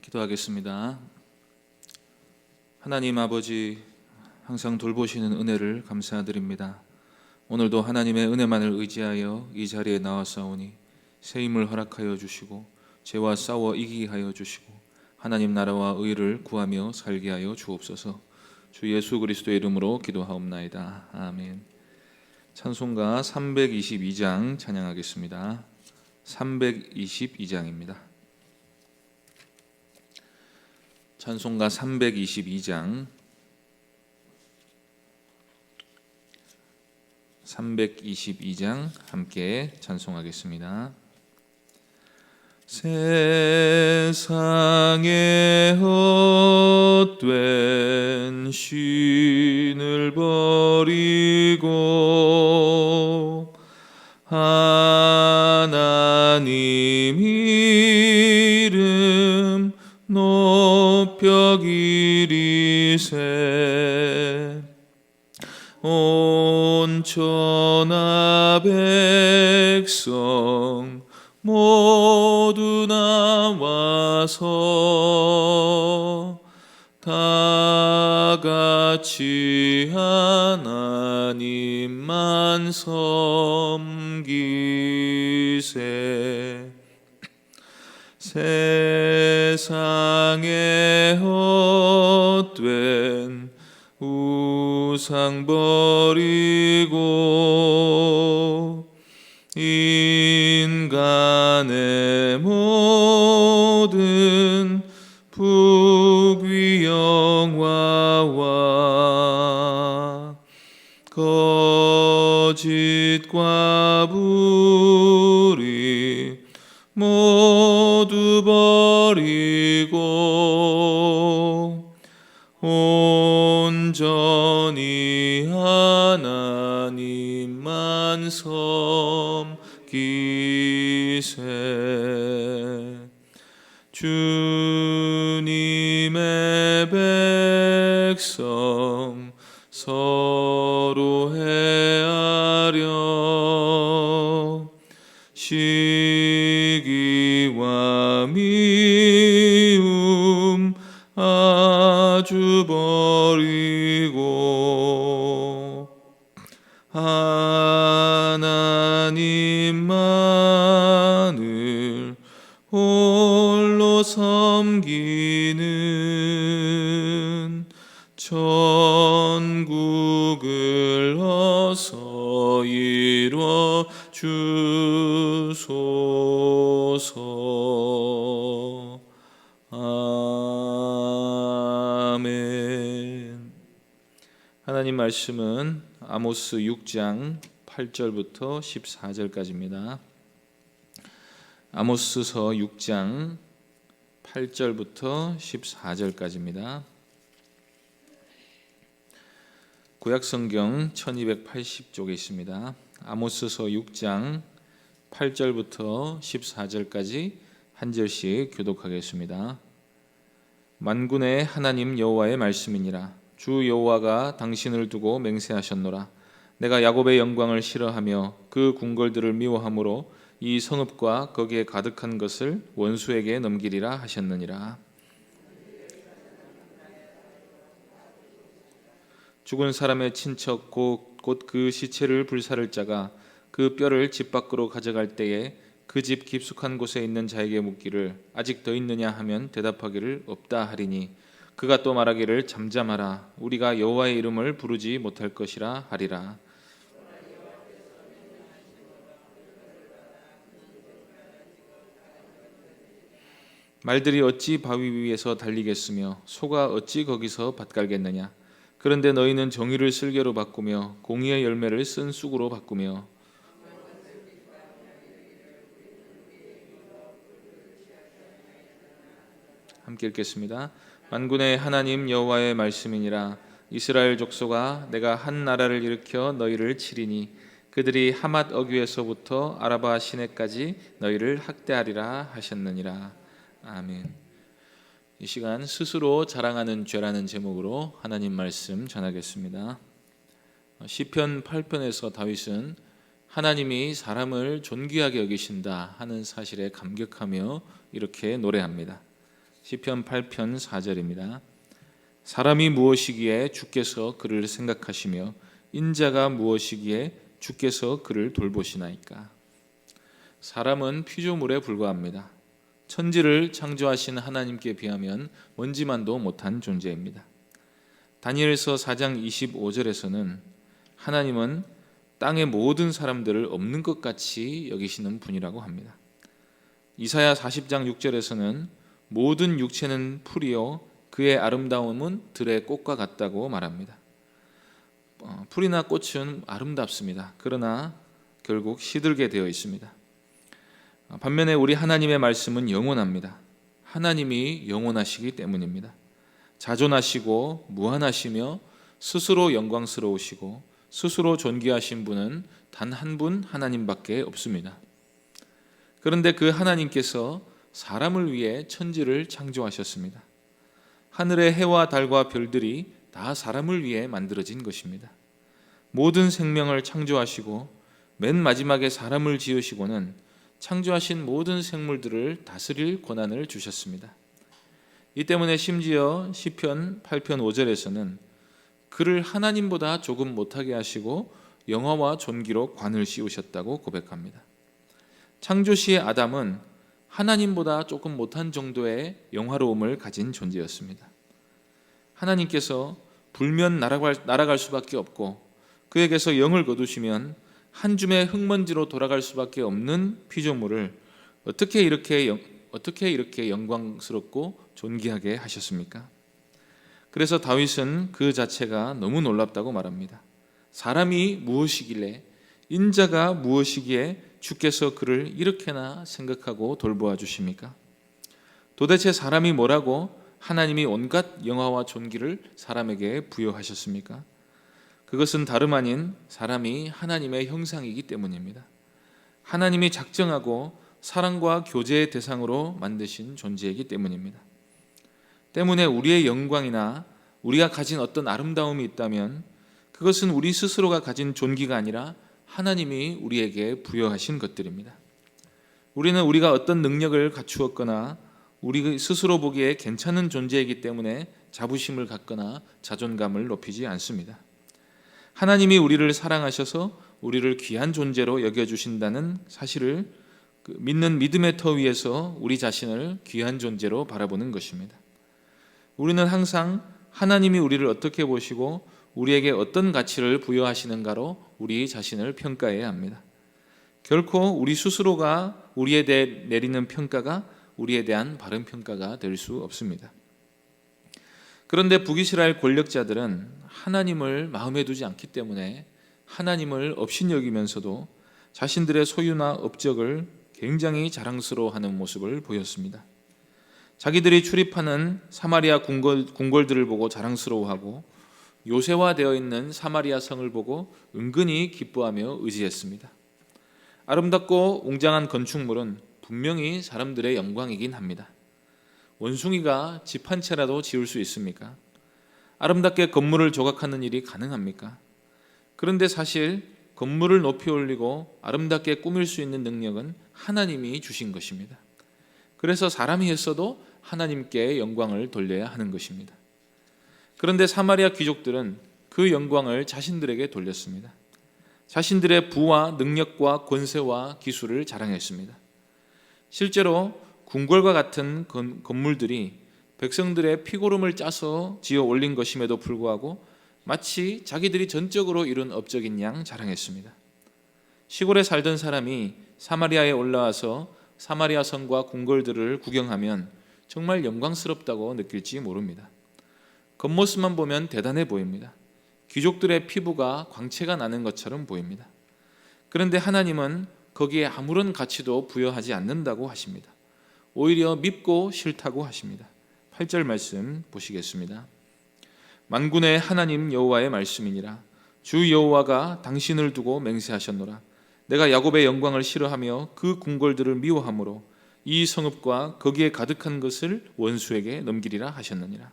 기도하겠습니다. 하나님 아버지, 항상 돌보시는 은혜를 감사드립니다. 오늘도 하나님의 은혜만을 의지하여 이 자리에 나와사오니 새 힘을 허락하여 주시고 죄와 싸워 이기게 하여 주시고 하나님 나라와 의를 구하며 살게 하여 주옵소서. 주 예수 그리스도의 이름으로 기도하옵나이다. 아멘. 찬송가 322장 찬양하겠습니다. 322장입니다. 찬송가 322장 함께 찬송하겠습니다. 세상에 헛된 신을 버리고 하나님 이름 높여 기리세 온 천하 백성 모두 나와서 다 같이 하나님만 섬기세 세상에 헛된 우상 버리고 인간의 모든 부귀영화와 거짓과 불의 모두 버리고 온전히 하나님만 섬기세 주님의 백성 서로 헤아려 시기와 미움 아주 버리고 하나님만을 홀로 섬기는 천국을 어서 이루어 주소서. 아멘. 하나님 말씀은 아모스 6장 8절부터 14절까지입니다. 아모스서 6장 8절부터 14절까지입니다. 구약성경 1280쪽에 있습니다. 아모스서 6장 8절부터 14절까지 한 절씩 교독하겠습니다. 만군의 하나님 여호와의 말씀이니라. 주 여호와가 당신을 두고 맹세하셨노라. 내가 야곱의 영광을 싫어하며 그 궁궐들을 미워하므로 이 성읍과 거기에 가득한 것을 원수에게 넘기리라 하셨느니라. 죽은 사람의 친척 곧 그 시체를 불사를 자가 그 뼈를 집 밖으로 가져갈 때에 그 집 깊숙한 곳에 있는 자에게 묻기를 아직 더 있느냐 하면 대답하기를 없다 하리니 그가 또 말하기를 잠잠하라 우리가 여호와의 이름을 부르지 못할 것이라 하리라. 말들이 어찌 바위 위에서 달리겠으며 소가 어찌 거기서 밭 갈겠느냐. 그런데 너희는 정의를 쓸개로 바꾸며 공의의 열매를 쓴 쑥으로 바꾸며 함께 읽겠습니다. 만군의 하나님 여호와의 말씀이니라. 이스라엘 족속아 내가 한 나라를 일으켜 너희를 치리니 그들이 하맛 어귀에서부터 아라바 시내까지 너희를 학대하리라 하셨느니라. 아멘. 이 시간 스스로 자랑하는 죄라는 제목으로 하나님 말씀 전하겠습니다. 시편 8편에서 다윗은 하나님이 사람을 존귀하게 여기신다 하는 사실에 감격하며 이렇게 노래합니다. 시편 8편 4절입니다. 사람이 무엇이기에 주께서 그를 생각하시며 인자가 무엇이기에 주께서 그를 돌보시나이까. 사람은 피조물에 불과합니다. 천지를 창조하신 하나님께 비하면 먼지만도 못한 존재입니다. 다니엘서 4장 25절에서는 하나님은 땅의 모든 사람들을 없는 것 같이 여기시는 분이라고 합니다. 이사야 40장 6절에서는 모든 육체는 풀이요 그의 아름다움은 들의 꽃과 같다고 말합니다. 풀이나 꽃은 아름답습니다. 그러나 결국 시들게 되어 있습니다. 반면에 우리 하나님의 말씀은 영원합니다. 하나님이 영원하시기 때문입니다. 자존하시고 무한하시며 스스로 영광스러우시고 스스로 존귀하신 분은 단 한 분 하나님밖에 없습니다. 그런데 그 하나님께서 사람을 위해 천지를 창조하셨습니다. 하늘의 해와 달과 별들이 다 사람을 위해 만들어진 것입니다. 모든 생명을 창조하시고 맨 마지막에 사람을 지으시고는 창조하신 모든 생물들을 다스릴 권한을 주셨습니다. 이 때문에 심지어 시편 8편 5절에서는 그를 하나님보다 조금 못하게 하시고 영화와 존귀로 관을 씌우셨다고 고백합니다. 창조 시의 아담은 하나님보다 조금 못한 정도의 영화로움을 가진 존재였습니다. 하나님께서 불면 날아갈 수밖에 없고 그에게서 영을 거두시면 한 줌의 흙먼지로 돌아갈 수밖에 없는 피조물을 어떻게 이렇게 영광스럽고 존귀하게 하셨습니까? 그래서 다윗은 그 자체가 너무 놀랍다고 말합니다. 사람이 무엇이길래 인자가 무엇이기에 주께서 그를 이렇게나 생각하고 돌보아 주십니까? 도대체 사람이 뭐라고 하나님이 온갖 영화와 존귀를 사람에게 부여하셨습니까? 그것은 다름 아닌 사람이 하나님의 형상이기 때문입니다. 하나님이 작정하고 사랑과 교제의 대상으로 만드신 존재이기 때문입니다. 때문에 우리의 영광이나 우리가 가진 어떤 아름다움이 있다면 그것은 우리 스스로가 가진 존귀가 아니라 하나님이 우리에게 부여하신 것들입니다. 우리는 우리가 어떤 능력을 갖추었거나 우리 스스로 보기에 괜찮은 존재이기 때문에 자부심을 갖거나 자존감을 높이지 않습니다. 하나님이 우리를 사랑하셔서 우리를 귀한 존재로 여겨주신다는 사실을 믿는 믿음의 터 위에서 우리 자신을 귀한 존재로 바라보는 것입니다. 우리는 항상 하나님이 우리를 어떻게 보시고 우리에게 어떤 가치를 부여하시는가로 우리 자신을 평가해야 합니다. 결코 우리 스스로가 우리에 대해 내리는 평가가 우리에 대한 바른 평가가 될 수 없습니다. 그런데 북이스라엘 권력자들은 하나님을 마음에 두지 않기 때문에 하나님을 업신여기면서도 자신들의 소유나 업적을 굉장히 자랑스러워하는 모습을 보였습니다. 자기들이 출입하는 사마리아 궁궐들을 보고 자랑스러워하고 요새화되어 있는 사마리아 성을 보고 은근히 기뻐하며 의지했습니다. 아름답고 웅장한 건축물은 분명히 사람들의 영광이긴 합니다. 원숭이가 집 한 채라도 지을 수 있습니까? 아름답게 건물을 조각하는 일이 가능합니까? 그런데 사실 건물을 높이 올리고 아름답게 꾸밀 수 있는 능력은 하나님이 주신 것입니다. 그래서 사람이 했어도 하나님께 영광을 돌려야 하는 것입니다. 그런데 사마리아 귀족들은 그 영광을 자신들에게 돌렸습니다. 자신들의 부와 능력과 권세와 기술을 자랑했습니다. 실제로 궁궐과 같은 건물들이 백성들의 피고름을 짜서 지어 올린 것임에도 불구하고 마치 자기들이 전적으로 이룬 업적인 양 자랑했습니다. 시골에 살던 사람이 사마리아에 올라와서 사마리아 성과 궁궐들을 구경하면 정말 영광스럽다고 느낄지 모릅니다. 겉모습만 보면 대단해 보입니다. 귀족들의 피부가 광채가 나는 것처럼 보입니다. 그런데 하나님은 거기에 아무런 가치도 부여하지 않는다고 하십니다. 오히려 밉고 싫다고 하십니다. 8절 말씀 보시겠습니다. 만군의 하나님 여호와의 말씀이니라. 주 여호와가 당신을 두고 맹세하셨노라. 내가 야곱의 영광을 싫어하며 그 궁궐들을 미워하므로 이 성읍과 거기에 가득한 것을 원수에게 넘기리라 하셨느니라.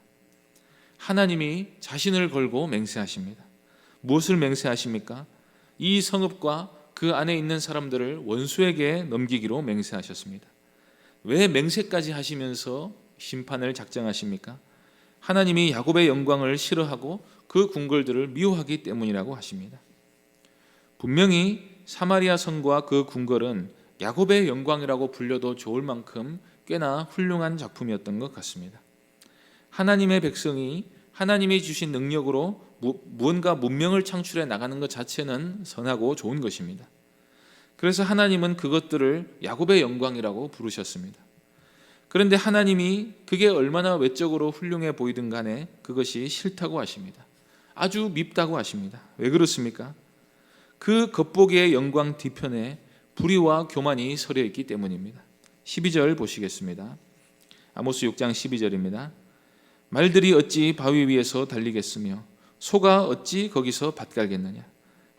하나님이 자신을 걸고 맹세하십니다. 무엇을 맹세하십니까? 이 성읍과 그 안에 있는 사람들을 원수에게 넘기기로 맹세하셨습니다. 왜 맹세까지 하시면서 심판을 작정하십니까? 하나님이 야곱의 영광을 싫어하고 그 궁궐들을 미워하기 때문이라고 하십니다. 분명히 사마리아 성과 그 궁궐은 야곱의 영광이라고 불려도 좋을 만큼 꽤나 훌륭한 작품이었던 것 같습니다. 하나님의 백성이 하나님이 주신 능력으로 무언가 문명을 창출해 나가는 것 자체는 선하고 좋은 것입니다. 그래서 하나님은 그것들을 야곱의 영광이라고 부르셨습니다. 그런데 하나님이 그게 얼마나 외적으로 훌륭해 보이든 간에 그것이 싫다고 하십니다. 아주 밉다고 하십니다. 왜 그렇습니까? 그 겉보기의 영광 뒤편에 불의와 교만이 서려 있기 때문입니다. 12절 보시겠습니다. 아모스 6장 12절입니다. 말들이 어찌 바위 위에서 달리겠으며 소가 어찌 거기서 밭 갈겠느냐.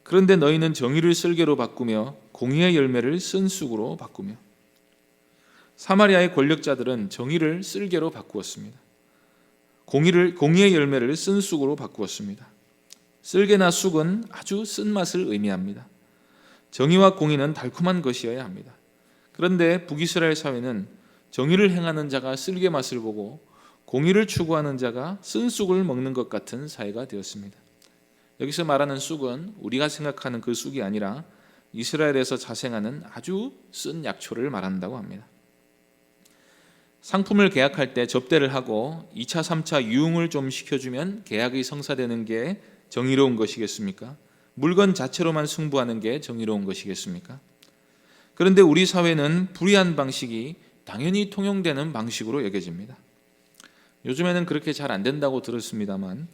그런데 너희는 정의를 쓸개로 바꾸며 공의의 열매를 쓴 쑥으로 바꾸며. 사마리아의 권력자들은 정의를 쓸개로 바꾸었습니다. 공의의 열매를 쓴 쑥으로 바꾸었습니다. 쓸개나 쑥은 아주 쓴맛을 의미합니다. 정의와 공의는 달콤한 것이어야 합니다. 그런데 북이스라엘 사회는 정의를 행하는 자가 쓸개 맛을 보고 공의를 추구하는 자가 쓴 쑥을 먹는 것 같은 사회가 되었습니다. 여기서 말하는 쑥은 우리가 생각하는 그 쑥이 아니라 이스라엘에서 자생하는 아주 쓴 약초를 말한다고 합니다. 상품을 계약할 때 접대를 하고 2차, 3차 유흥을 좀 시켜주면 계약이 성사되는 게 정의로운 것이겠습니까? 물건 자체로만 승부하는 게 정의로운 것이겠습니까? 그런데 우리 사회는 불의한 방식이 당연히 통용되는 방식으로 여겨집니다. 요즘에는 그렇게 잘 안 된다고 들었습니다만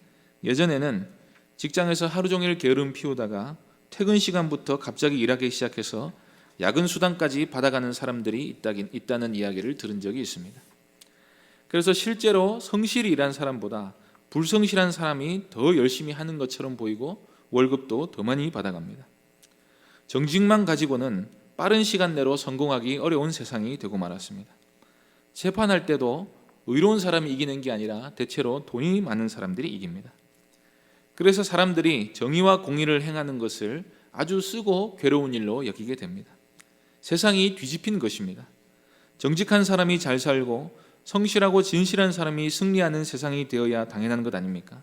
예전에는 직장에서 하루 종일 게으름 피우다가 퇴근 시간부터 갑자기 일하기 시작해서 야근 수당까지 받아가는 사람들이 있다는 이야기를 들은 적이 있습니다. 그래서 실제로 성실히 일한 사람보다 불성실한 사람이 더 열심히 하는 것처럼 보이고 월급도 더 많이 받아갑니다. 정직만 가지고는 빠른 시간 내로 성공하기 어려운 세상이 되고 말았습니다. 재판할 때도 의로운 사람이 이기는 게 아니라 대체로 돈이 많은 사람들이 이깁니다. 그래서 사람들이 정의와 공의를 행하는 것을 아주 쓰고 괴로운 일로 여기게 됩니다. 세상이 뒤집힌 것입니다. 정직한 사람이 잘 살고 성실하고 진실한 사람이 승리하는 세상이 되어야 당연한 것 아닙니까?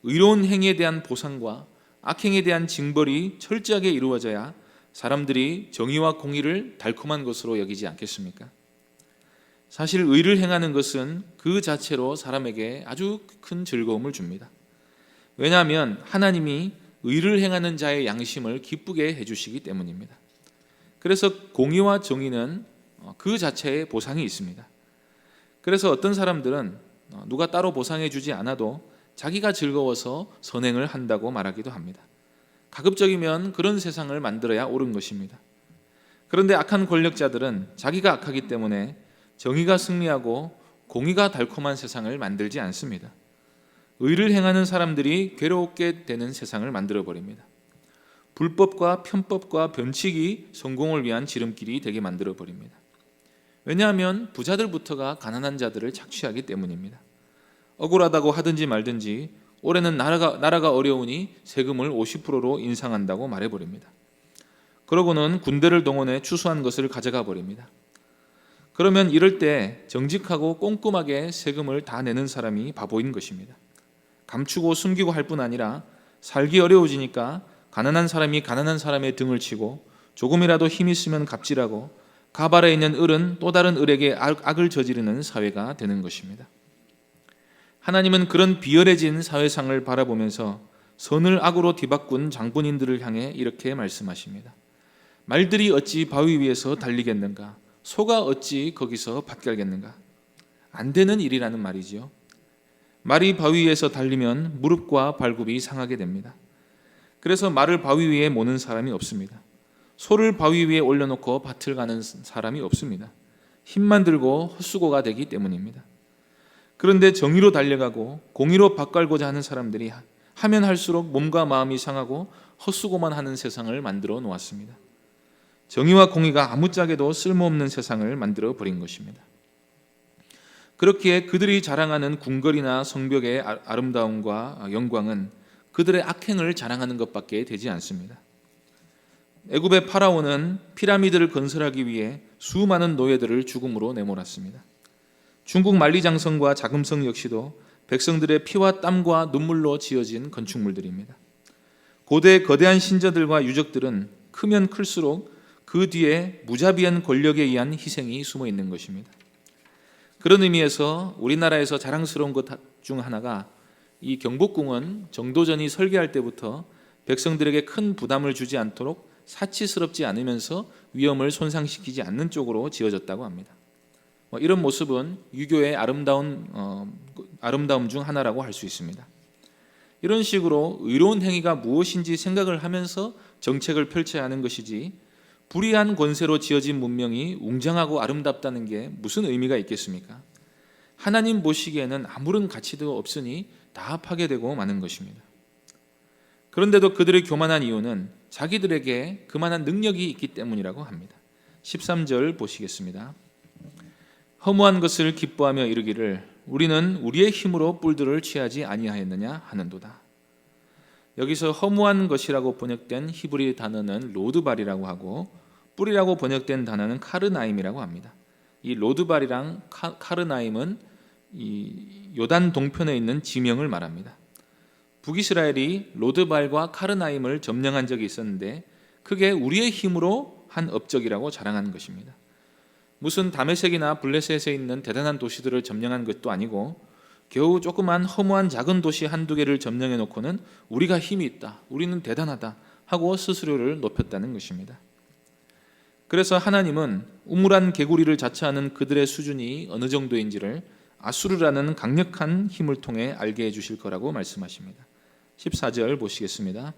의로운 행위에 대한 보상과 악행에 대한 징벌이 철저하게 이루어져야 사람들이 정의와 공의를 달콤한 것으로 여기지 않겠습니까? 사실 의를 행하는 것은 그 자체로 사람에게 아주 큰 즐거움을 줍니다. 왜냐하면 하나님이 의를 행하는 자의 양심을 기쁘게 해주시기 때문입니다. 그래서 공의와 정의는 그 자체의 보상이 있습니다. 그래서 어떤 사람들은 누가 따로 보상해 주지 않아도 자기가 즐거워서 선행을 한다고 말하기도 합니다. 가급적이면 그런 세상을 만들어야 옳은 것입니다. 그런데 악한 권력자들은 자기가 악하기 때문에 정의가 승리하고 공의가 달콤한 세상을 만들지 않습니다. 의를 행하는 사람들이 괴롭게 되는 세상을 만들어버립니다. 불법과 편법과 변칙이 성공을 위한 지름길이 되게 만들어버립니다. 왜냐하면 부자들부터가 가난한 자들을 착취하기 때문입니다. 억울하다고 하든지 말든지 올해는 나라가 어려우니 세금을 50%로 인상한다고 말해버립니다. 그러고는 군대를 동원해 추수한 것을 가져가 버립니다. 그러면 이럴 때 정직하고 꼼꼼하게 세금을 다 내는 사람이 바보인 것입니다. 감추고 숨기고 할 뿐 아니라 살기 어려워지니까 가난한 사람이 가난한 사람의 등을 치고 조금이라도 힘 있으면 갑질하고 가발에 있는 을은 또 다른 을에게 악을 저지르는 사회가 되는 것입니다. 하나님은 그런 비열해진 사회상을 바라보면서 선을 악으로 뒤바꾼 장본인들을 향해 이렇게 말씀하십니다. 말들이 어찌 바위 위에서 달리겠는가? 소가 어찌 거기서 밭 갈겠는가? 안 되는 일이라는 말이지요. 말이 바위 위에서 달리면 무릎과 발굽이 상하게 됩니다. 그래서 말을 바위 위에 모는 사람이 없습니다. 소를 바위 위에 올려놓고 밭을 가는 사람이 없습니다. 힘만 들고 헛수고가 되기 때문입니다. 그런데 정의로 달려가고 공의로 밭 갈고자 하는 사람들이 하면 할수록 몸과 마음이 상하고 헛수고만 하는 세상을 만들어 놓았습니다. 정의와 공의가 아무짝에도 쓸모없는 세상을 만들어 버린 것입니다. 그렇기에 그들이 자랑하는 궁궐이나 성벽의 아름다움과 영광은 그들의 악행을 자랑하는 것밖에 되지 않습니다. 애굽의 파라오는 피라미드를 건설하기 위해 수많은 노예들을 죽음으로 내몰았습니다. 중국 만리장성과 자금성 역시도 백성들의 피와 땀과 눈물로 지어진 건축물들입니다. 고대의 거대한 신전들과 유적들은 크면 클수록 그 뒤에 무자비한 권력에 의한 희생이 숨어 있는 것입니다. 그런 의미에서 우리나라에서 자랑스러운 것 중 하나가 이 경복궁은 정도전이 설계할 때부터 백성들에게 큰 부담을 주지 않도록 사치스럽지 않으면서 위험을 손상시키지 않는 쪽으로 지어졌다고 합니다. 이런 모습은 유교의 아름다움 중 하나라고 할 수 있습니다. 이런 식으로 의로운 행위가 무엇인지 생각을 하면서 정책을 펼쳐야 하는 것이지, 불의한 권세로 지어진 문명이 웅장하고 아름답다는 게 무슨 의미가 있겠습니까? 하나님 보시기에는 아무런 가치도 없으니 다 파괴되고 마는 것입니다. 그런데도 그들의 교만한 이유는 자기들에게 그만한 능력이 있기 때문이라고 합니다. 13절 보시겠습니다. 허무한 것을 기뻐하며 이르기를 우리는 우리의 힘으로 뿔들을 취하지 아니하였느냐 하는도다. 여기서 허무한 것이라고 번역된 히브리 단어는 로드발이라고 하고, 뿔이라고 번역된 단어는 카르나임이라고 합니다. 이 로드발이랑 카르나임은 이 요단 동편에 있는 지명을 말합니다. 북이스라엘이 로드발과 카르나임을 점령한 적이 있었는데 그게 우리의 힘으로 한 업적이라고 자랑하는 것입니다. 무슨 다메섹이나 블레셋에 있는 대단한 도시들을 점령한 것도 아니고 겨우 조그만 허무한 작은 도시 한두 개를 점령해 놓고는 우리가 힘이 있다, 우리는 대단하다 하고 스스로를 높였다는 것입니다. 그래서 하나님은 우물한 개구리를 자처하는 그들의 수준이 어느 정도인지를 아수르라는 강력한 힘을 통해 알게 해주실 거라고 말씀하십니다. 14절 보시겠습니다.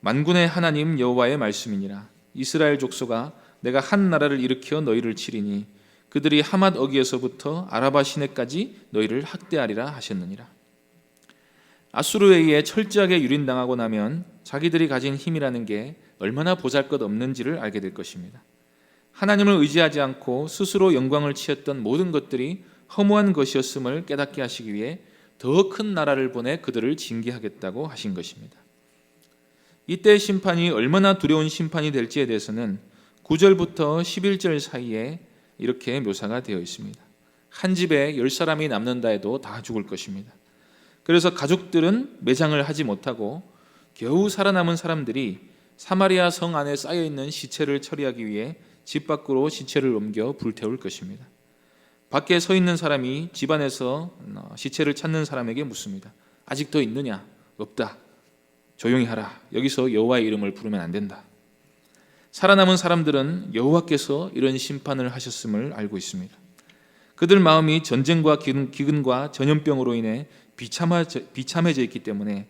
만군의 하나님 여호와의 말씀이니라. 이스라엘 족속아, 내가 한 나라를 일으켜 너희를 치리니 그들이 하맛 어기에서부터 아라바 시내까지 너희를 학대하리라 하셨느니라. 아수르에 의해 철저하게 유린당하고 나면 자기들이 가진 힘이라는 게 얼마나 보잘것없는지를 알게 될 것입니다. 하나님을 의지하지 않고 스스로 영광을 취했던 모든 것들이 허무한 것이었음을 깨닫게 하시기 위해 더 큰 나라를 보내 그들을 징계하겠다고 하신 것입니다. 이때의 심판이 얼마나 두려운 심판이 될지에 대해서는 9절부터 11절 사이에 이렇게 묘사가 되어 있습니다. 한 집에 10사람이 남는다 해도 다 죽을 것입니다. 그래서 가족들은 매장을 하지 못하고 겨우 살아남은 사람들이 사마리아 성 안에 쌓여있는 시체를 처리하기 위해 집 밖으로 시체를 옮겨 불태울 것입니다. 밖에 서 있는 사람이 집 안에서 시체를 찾는 사람에게 묻습니다. 아직도 있느냐? 없다. 조용히 하라. 여기서 여호와의 이름을 부르면 안 된다. 살아남은 사람들은 여호와께서 이런 심판을 하셨음을 알고 있습니다. 그들 마음이 전쟁과 기근과 전염병으로 인해 비참해져 있기 때문에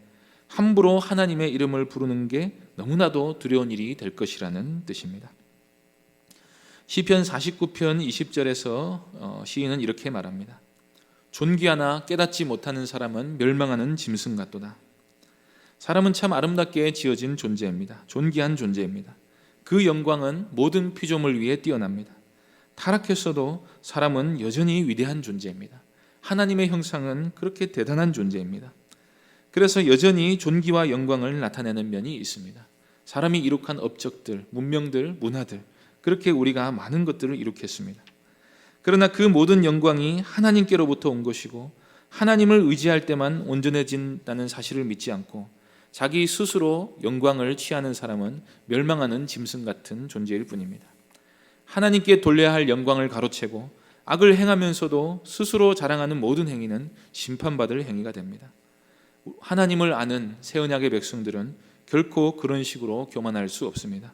함부로 하나님의 이름을 부르는 게 너무나도 두려운 일이 될 것이라는 뜻입니다. 시편 49편 20절에서 시인은 이렇게 말합니다. 존귀하나 깨닫지 못하는 사람은 멸망하는 짐승 같도다. 사람은 참 아름답게 지어진 존재입니다. 존귀한 존재입니다. 그 영광은 모든 피조물 위에 뛰어납니다. 타락했어도 사람은 여전히 위대한 존재입니다. 하나님의 형상은 그렇게 대단한 존재입니다. 그래서 여전히 존귀와 영광을 나타내는 면이 있습니다. 사람이 이룩한 업적들, 문명들, 문화들, 그렇게 우리가 많은 것들을 이룩했습니다. 그러나 그 모든 영광이 하나님께로부터 온 것이고 하나님을 의지할 때만 온전해진다는 사실을 믿지 않고 자기 스스로 영광을 취하는 사람은 멸망하는 짐승 같은 존재일 뿐입니다. 하나님께 돌려야 할 영광을 가로채고 악을 행하면서도 스스로 자랑하는 모든 행위는 심판받을 행위가 됩니다. 하나님을 아는 새 언약의 백성들은 결코 그런 식으로 교만할 수 없습니다.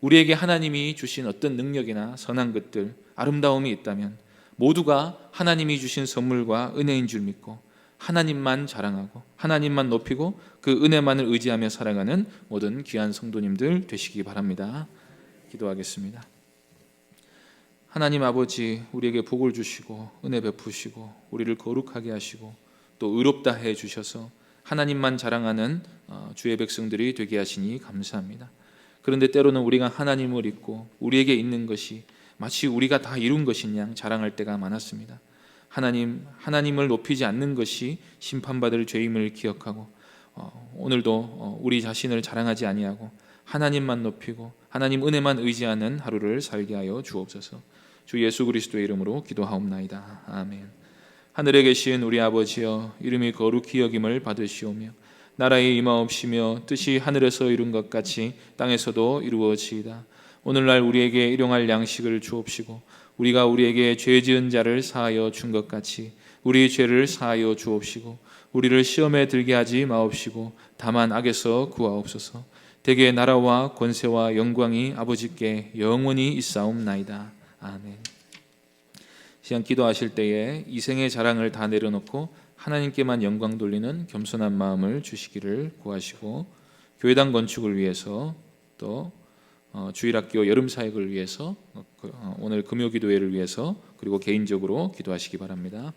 우리에게 하나님이 주신 어떤 능력이나 선한 것들, 아름다움이 있다면 모두가 하나님이 주신 선물과 은혜인 줄 믿고 하나님만 자랑하고 하나님만 높이고 그 은혜만을 의지하며 살아가는 모든 귀한 성도님들 되시기 바랍니다. 기도하겠습니다. 하나님 아버지, 우리에게 복을 주시고 은혜 베푸시고 우리를 거룩하게 하시고 또 의롭다 해 주셔서 하나님만 자랑하는 주의 백성들이 되게 하시니 감사합니다. 그런데 때로는 우리가 하나님을 잊고 우리에게 있는 것이 마치 우리가 다 이룬 것인 양 자랑할 때가 많았습니다. 하나님을 높이지 않는 것이 심판받을 죄임을 기억하고 오늘도 우리 자신을 자랑하지 아니하고 하나님만 높이고 하나님 은혜만 의지하는 하루를 살게 하여 주옵소서. 주 예수 그리스도의 이름으로 기도하옵나이다. 아멘. 하늘에 계신 우리 아버지여, 이름이 거룩히 여김을 받으시오며 나라의 임하옵시며 뜻이 하늘에서 이룬 것 같이 땅에서도 이루어지이다. 오늘날 우리에게 일용할 양식을 주옵시고 우리가 우리에게 죄 지은 자를 사하여 준 것 같이 우리 죄를 사하여 주옵시고 우리를 시험에 들게 하지 마옵시고 다만 악에서 구하옵소서. 대개 나라와 권세와 영광이 아버지께 영원히 있사옵나이다. 아멘. 시간 기도하실 때에 이생의 자랑을 다 내려놓고 하나님께만 영광 돌리는 겸손한 마음을 주시기를 구하시고, 교회당 건축을 위해서 또 주일학교 여름 사역을 위해서 오늘 금요 기도회를 위해서 그리고 개인적으로 기도하시기 바랍니다.